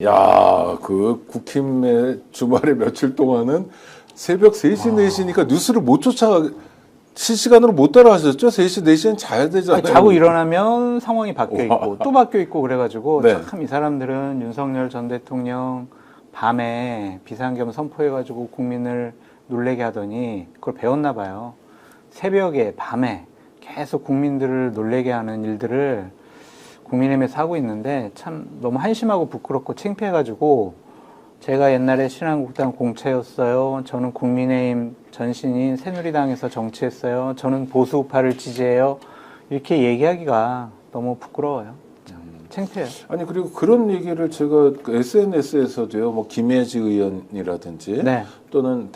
야, 그 국힘의 주말에 며칠 동안은 새벽 3시, 4시니까 뉴스를 못 실시간으로 못 따라하셨죠? 3시, 4시엔 자야 되잖아요. 자고 일어나면 상황이 바뀌어 있고 또 바뀌어 있고 그래가지고 네. 참 이 사람들은 윤석열 전 대통령 밤에 비상겸 선포해가지고 국민을 놀래게 하더니 그걸 배웠나 봐요. 새벽에 밤에 계속 국민들을 놀래게 하는 일들을 국민의힘에서 하고 있는데 참 너무 한심하고 부끄럽고 창피해가지고 제가 옛날에 신한국당 공채였어요. 저는 국민의힘 전신인 새누리당에서 정치했어요. 저는 보수우파를 지지해요. 이렇게 얘기하기가 너무 부끄러워요. 참 창피해요. 아니, 그리고 그런 얘기를 제가 그 SNS에서도요, 뭐, 김혜지 의원이라든지, 네. 또는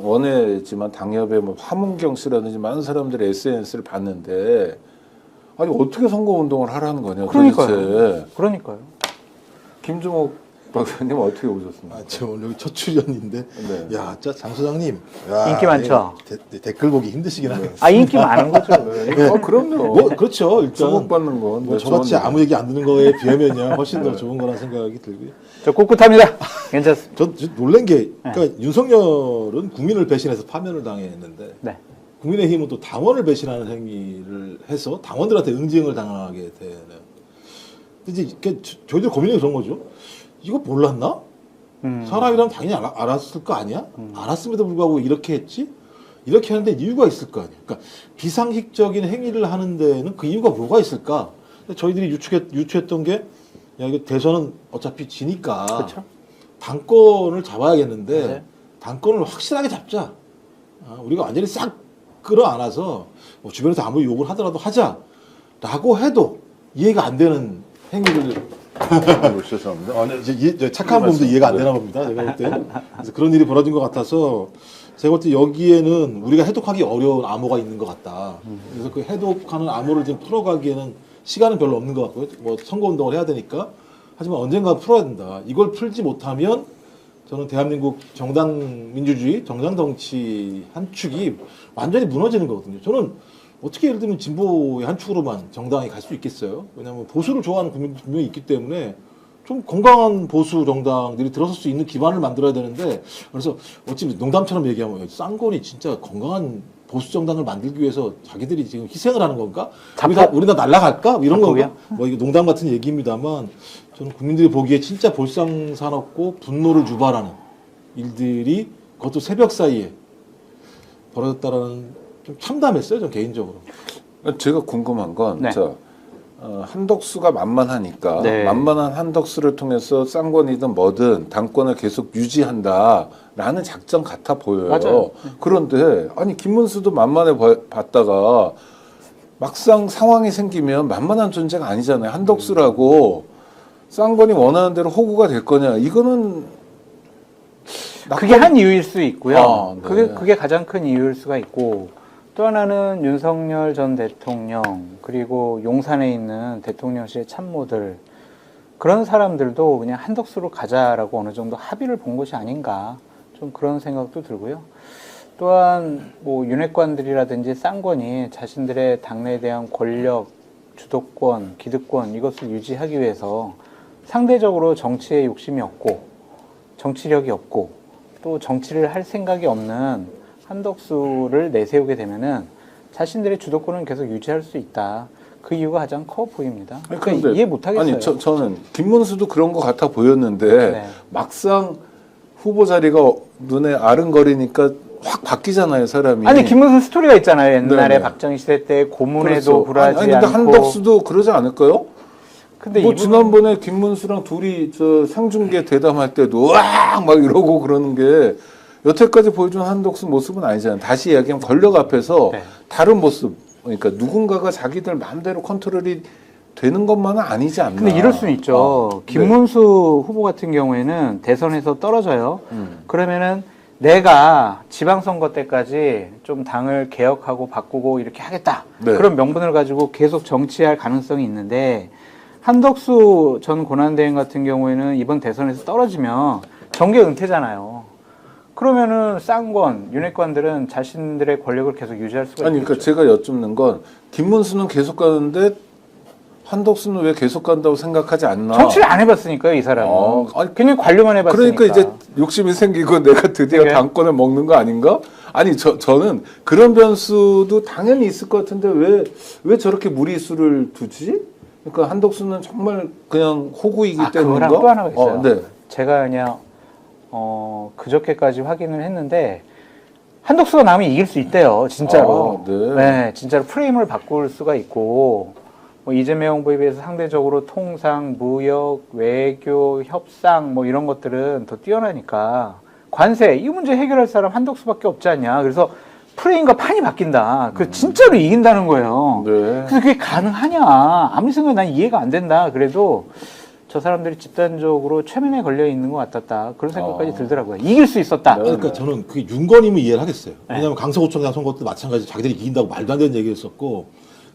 원외지만 당협의 뭐, 화문경 씨라든지 많은 사람들의 SNS를 봤는데, 아니, 어떻게 선거운동을 하라는 거냐, 그러니까요. 도대체. 그러니까요. 김종옥 박사님 어떻게 오셨습니까? 저 오늘 여기 첫 출연인데, 네. 야, 진짜 장 소장님, 야, 인기 많죠? 댓글 보기 힘드시긴 하네요. 아 인기 많은 거죠. 그럼요. 뭐, 그렇죠. 일단 주목받는 건. 뭐 네, 저같이 좋은 아무 얘기 안 듣는 거에 비하면요, 훨씬 더 좋은 거라는 생각이 들고요. 저 꿋꿋합니다. 괜찮습니다. 저 놀란 게, 그러니까 윤석열은 국민을 배신해서 파면을 당했는데, 네. 국민의힘은 또 당원을 배신하는 행위를 해서 당원들한테 응징을 당하게 되네요. 근데 이제 저희들 고민이 그런 거죠. 이거 몰랐나? 사람이라면 당연히 알았을 거 아니야? 알았음에도 불구하고 이렇게 했지? 이렇게 하는데 이유가 있을 거 아니야? 그러니까 비상식적인 행위를 하는 데는 그 이유가 뭐가 있을까? 저희들이 유추했던 게, 야, 이거 대선은 어차피 지니까 그렇죠. 당권을 잡아야겠는데, 네. 당권을 확실하게 잡자. 우리가 완전히 싹 끌어안아서 뭐 주변에서 아무리 욕을 하더라도 하자라고 해도 이해가 안 되는 행위를 죄송합니다. 아니, 이제 착한 분도 이해가 안 되나 봅니다. 제가 볼 때. 그래서 그런 일이 벌어진 것 같아서 제가 볼 때 여기에는 우리가 해독하기 어려운 암호가 있는 것 같다. 그래서 그 해독하는 암호를 좀 풀어가기에는 시간은 별로 없는 것 같고요. 뭐 선거운동을 해야 되니까. 하지만 언젠가 풀어야 된다. 이걸 풀지 못하면 저는 대한민국 정당 민주주의, 정당 정치 한 축이 완전히 무너지는 거거든요. 저는 어떻게 예를 들면 진보의 한 축으로만 정당이 갈 수 있겠어요? 왜냐하면 보수를 좋아하는 국민도 분명히 있기 때문에 좀 건강한 보수 정당들이 들어설 수 있는 기반을 만들어야 되는데, 그래서 어찌 농담처럼 얘기하면 쌍권이 진짜 건강한 보수 정당을 만들기 위해서 자기들이 지금 희생을 하는 건가? 우리 다 날라갈까? 이런 건가? 뭐 이게 농담 같은 얘기입니다만 저는 국민들이 보기에 진짜 볼상사납고 분노를 유발하는 일들이 그것도 새벽 사이에 벌어졌다라는 좀 참담했어요, 전 개인적으로. 제가 궁금한 건, 네. 한덕수가 만만하니까, 네. 만만한 한덕수를 통해서 쌍권이든 뭐든 당권을 계속 유지한다라는 작전 같아 보여요. 맞아요. 그런데, 아니, 김문수도 만만해 봤다가, 막상 상황이 생기면 만만한 존재가 아니잖아요. 한덕수라고 쌍권이 원하는 대로 호구가 될 거냐. 이거는, 그게 한 이유일 수 있고요. 아, 네. 그게 가장 큰 이유일 수가 있고, 또 하나는 윤석열 전 대통령, 그리고 용산에 있는 대통령실의 참모들, 그런 사람들도 그냥 한덕수로 가자라고 어느 정도 합의를 본 것이 아닌가, 좀 그런 생각도 들고요. 또한 뭐 윤핵관들이라든지 쌍권이 자신들의 당내에 대한 권력, 주도권, 기득권 이것을 유지하기 위해서 상대적으로 정치에 욕심이 없고 정치력이 없고 또 정치를 할 생각이 없는 한덕수를 내세우게 되면은 자신들의 주도권은 계속 유지할 수 있다. 그 이유가 가장 커 보입니다. 그러니까 이해 못하겠어요. 아니, 저는 김문수도 그런 것 같아 보였는데, 네. 막상 후보 자리가 눈에 아른거리니까 확 바뀌잖아요, 사람이. 아니 김문수 스토리가 있잖아요. 옛날에 네네. 박정희 시대 때 그렇죠. 고문에도 굴하지 아니, 근데 않고. 한덕수도 그러지 않을까요? 근데 뭐 이분은- 지난번에 김문수랑 둘이 저 상중계 대담할 때도 으악 막 이러고 그러는 게 여태까지 보여준 한덕수 모습은 아니잖아요. 다시 이야기하면 권력 앞에서 네. 다른 모습, 그러니까 누군가가 자기들 마음대로 컨트롤이 되는 것만은 아니지 않나. 근데 이럴 수는 있죠. 김문수 후보 같은 경우에는 대선에서 떨어져요. 그러면은 내가 지방선거 때까지 좀 당을 개혁하고 바꾸고 이렇게 하겠다. 네. 그런 명분을 가지고 계속 정치할 가능성이 있는데 한덕수 전 권한대행 같은 경우에는 이번 대선에서 떨어지면 정계 은퇴잖아요. 그러면은 쌍권, 윤핵관들은 자신들의 권력을 계속 유지할 수가 아니, 있겠죠. 그러니까 제가 여쭙는 건 김문수는 계속 가는데 한덕수는 왜 계속 간다고 생각하지 않나? 정치를 안 해봤으니까요, 이 사람은. 아니, 그냥 관료만 해봤으니까. 그러니까 이제 욕심이 생기고 내가 드디어 그래? 당권을 먹는 거 아닌가? 아니 저는 그런 변수도 당연히 있을 것 같은데 왜 저렇게 무리수를 두지? 그러니까 한덕수는 정말 그냥 호구이기 때문인가? 그거랑 또 하나가 있어요. 네. 제가 그냥 그저께까지 확인을 했는데 한덕수가 나오면 이길 수 있대요, 진짜로. 아, 네. 네, 진짜로 프레임을 바꿀 수가 있고 뭐 이재명 후보에 비해서 상대적으로 통상, 무역, 외교, 협상 뭐 이런 것들은 더 뛰어나니까 관세 이 문제 해결할 사람 한덕수밖에 없지 않냐. 그래서 프레임과 판이 바뀐다. 그 진짜로 이긴다는 거예요. 네. 그래서 그게 가능하냐? 아무리 생각해도 난 이해가 안 된다. 그래도 저 사람들이 집단적으로 최면에 걸려 있는 것 같았다. 그런 생각까지 들더라고요. 이길 수 있었다. 네. 그러니까 저는 그게 윤건이면 이해를 하겠어요. 왜냐하면 강서구청장 선거 때 마찬가지 자기들이 이긴다고 말도 안 되는 얘기했었고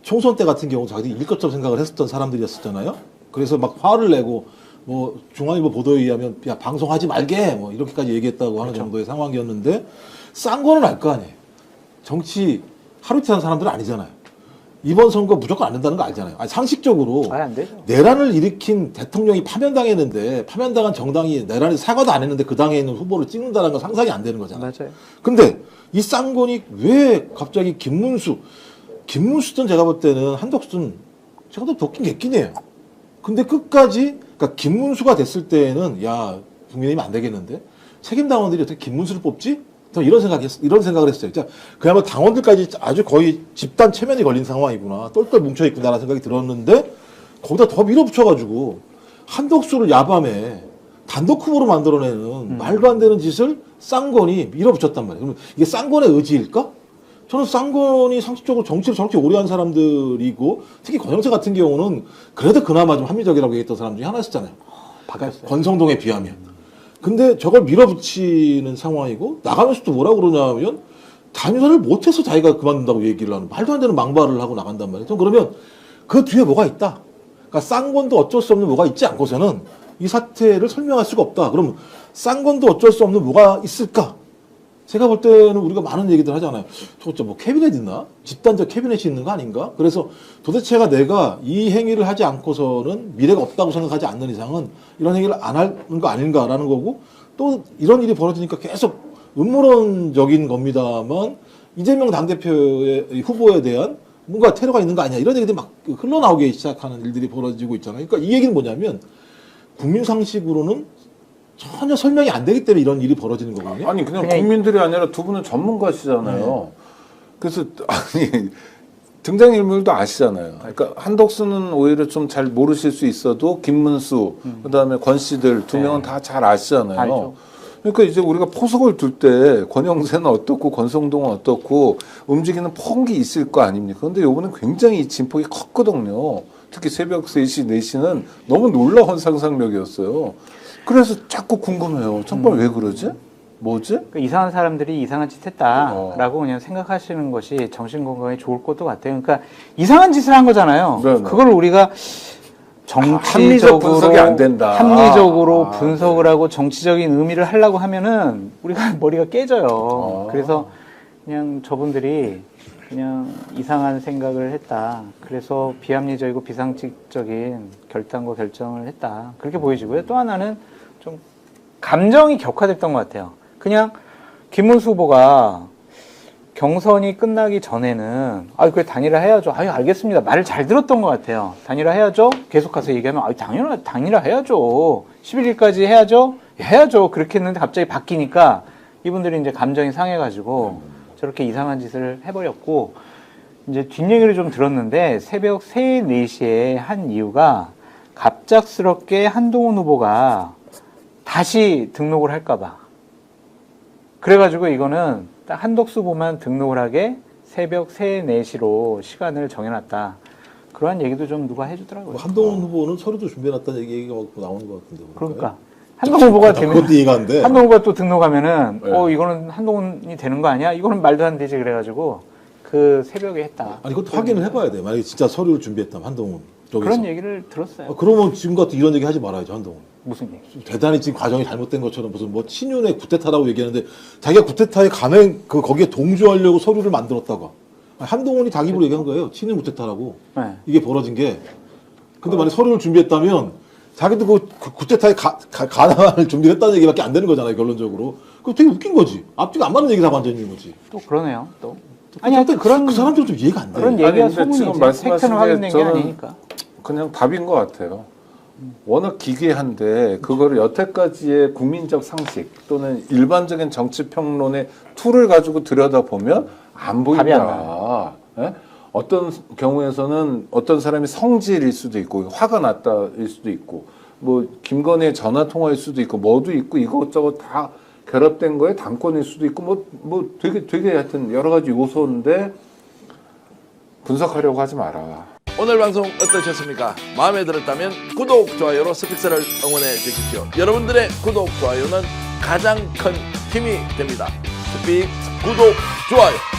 총선 때 같은 경우 자기들이 이길 것처럼 생각을 했었던 사람들이었잖아요. 그래서 막 화를 내고 뭐 중앙일보 보도에 의하면 야 방송하지 말게 뭐 이렇게까지 얘기했다고 하는 정도의 상황이었는데 싼 거는 알 거 아니에요. 정치 하루 이틀 하는 사람들은 아니잖아요. 이번 선거 무조건 안 된다는 거 알잖아요. 아니, 상식적으로 안 되죠. 내란을 일으킨 대통령이 파면당했는데 파면당한 정당이 내란에 사과도 안 했는데 그 당에 있는 후보를 찍는다는 건 상상이 안 되는 거잖아요. 맞아요. 근데 이 쌍권이 왜 갑자기 김문수든 제가 볼 때는 한덕수는 제가 더 덕긴 겠긴해요. 근데 끝까지 그러니까 김문수가 됐을 때는 야 국민의힘 안 되겠는데 책임 당원들이 어떻게 김문수를 뽑지? 저 이런 생각을 했어요. 자, 그야말로 당원들까지 아주 거의 집단 체면이 걸린 상황이구나. 똘똘 뭉쳐있구나라는 생각이 들었는데, 거기다 더 밀어붙여가지고, 한덕수를 야밤에 단독 후보로 만들어내는 말도 안 되는 짓을 쌍권이 밀어붙였단 말이에요. 그러면 이게 쌍권의 의지일까? 저는 쌍권이 상식적으로 정치를 저렇게 오래 한 사람들이고, 특히 권영세 같은 경우는 그래도 그나마 좀 합리적이라고 얘기했던 사람 중에 하나였잖아요. 바뀌었어요. 권성동에 비하면. 근데 저걸 밀어붙이는 상황이고 나가면서도 뭐라고 그러냐면 단일화를 못해서 자기가 그만둔다고 얘기를 하는 말도 안 되는 망발을 하고 나간단 말이에요. 그러면 그 뒤에 뭐가 있다. 그러니까 쌍권도 어쩔 수 없는 뭐가 있지 않고서는 이 사태를 설명할 수가 없다. 그럼 쌍권도 어쩔 수 없는 뭐가 있을까? 제가 볼 때는 우리가 많은 얘기들 하잖아요. 저거 뭐 캐비넷 있나? 집단적 캐비넷이 있는 거 아닌가? 그래서 도대체가 내가 이 행위를 하지 않고서는 미래가 없다고 생각하지 않는 이상은 이런 행위를 안 하는 거 아닌가라는 거고 또 이런 일이 벌어지니까 계속 음모론적인 겁니다만 이재명 당대표의 후보에 대한 뭔가 테러가 있는 거 아니야 이런 얘기들이 막 흘러나오기 시작하는 일들이 벌어지고 있잖아요. 그러니까 이 얘기는 뭐냐면 국민 상식으로는 전혀 설명이 안 되기 때문에 이런 일이 벌어지는 거거든요. 아니 그냥 국민들이 아니라 두 분은 전문가시잖아요. 네. 그래서 아니 등장인물도 아시잖아요. 그러니까 한덕수는 오히려 좀 잘 모르실 수 있어도 김문수 그다음에 권 씨들 두 명은 다 잘 아시잖아요. 알죠. 그러니까 이제 우리가 포석을 둘 때 권영세는 어떻고 권성동은 어떻고 움직이는 펑이 있을 거 아닙니까? 근데 요번엔 굉장히 진폭이 컸거든요. 특히 새벽 3시, 4시는 너무 놀라운 상상력이었어요. 그래서 자꾸 궁금해요. 정말 왜 그러지? 뭐지? 그러니까 이상한 사람들이 이상한 짓 했다라고 그냥 생각하시는 것이 정신건강에 좋을 것도 같아요. 그러니까 이상한 짓을 한 거잖아요. 네네. 그걸 우리가 합리적 정치적으로 분석이 안 된다. 합리적으로 분석을 하고 정치적인 의미를 하려고 하면은 우리가 머리가 깨져요. 그래서 그냥 저분들이 그냥 이상한 생각을 했다. 그래서 비합리적이고 비상식적인 결단과 결정을 했다. 그렇게 보여지고요. 또 하나는 좀 감정이 격화됐던 것 같아요. 그냥 김문수 후보가 경선이 끝나기 전에는 그래 단일화 해야죠. 알겠습니다. 말을 잘 들었던 것 같아요. 단일화 해야죠. 계속 가서 얘기하면 단일화 해야죠. 11일까지 해야죠. 해야죠. 그렇게 했는데 갑자기 바뀌니까 이분들이 이제 감정이 상해가지고 저렇게 이상한 짓을 해버렸고 이제 뒷얘기를 좀 들었는데 새벽 3, 4시에 한 이유가 갑작스럽게 한동훈 후보가 다시 등록을 할까봐. 그래가지고 이거는 딱 한덕수 후보만 등록을 하게 새벽 3, 4시로 시간을 정해놨다. 그러한 얘기도 좀 누가 해주더라고요. 한동훈 후보는 서류도 준비해놨다는 얘기가 막 나오는 것 같은데. 그러니까 한동훈 후보가 되면 그것도 이해가 안 돼. 한동훈 후보가 또 등록하면은 네. 이거는 한동훈이 되는 거 아니야? 이거는 말도 안 되지 그래가지고 그 새벽에 했다. 아니 그것도 확인을 해봐야 돼. 만약에 진짜 서류를 준비했다면 한동훈 쪽에서. 그런 얘기를 들었어요. 그러면 지금 같은 이런 얘기 하지 말아야죠 한동훈. 무슨 얘기? 대단히 지금 과정이 잘못된 것처럼 무슨 뭐 친윤의 구테타라고 얘기하는데 자기가 구테타에 감행 거기에 동조하려고 서류를 만들었다고. 한동훈이 자기 입으로 얘기한 거예요. 친윤 구테타라고. 네. 이게 벌어진 게 근데 만약 서류를 준비했다면 자기도 그 국제타에 가담할 준비를 했다는 얘기밖에 안 되는 거잖아요, 결론적으로. 그거 되게 웃긴 거지. 앞뒤가 안 맞는 얘기 다 앉아 있는 거지. 또 그러네요. 또 아니 하여튼 그런 그 사람들은 좀 이해가 안 돼. 그런 아니, 얘기가 근데 지금 소문이지 말씀하신 팩트는 게 확인된 게 저는 아니니까. 그냥 답인 것 같아요. 워낙 기괴한데 그거를 여태까지의 국민적 상식 또는 일반적인 정치 평론의 툴을 가지고 들여다보면 안 답이 안 보인다. 예? 어떤 경우에서는 어떤 사람이 성질일 수도 있고 화가 났다일 수도 있고 뭐 김건희의 전화 통화일 수도 있고 뭐도 있고 이것저것 다 결합된 거에 당권일 수도 있고 뭐 되게 하여튼 여러 가지 요소인데 분석하려고 하지 마라. 오늘 방송 어떠셨습니까? 마음에 들었다면 구독, 좋아요로 스픽스를 응원해 주십시오. 여러분들의 구독, 좋아요는 가장 큰 힘이 됩니다. 스픽스 구독, 좋아요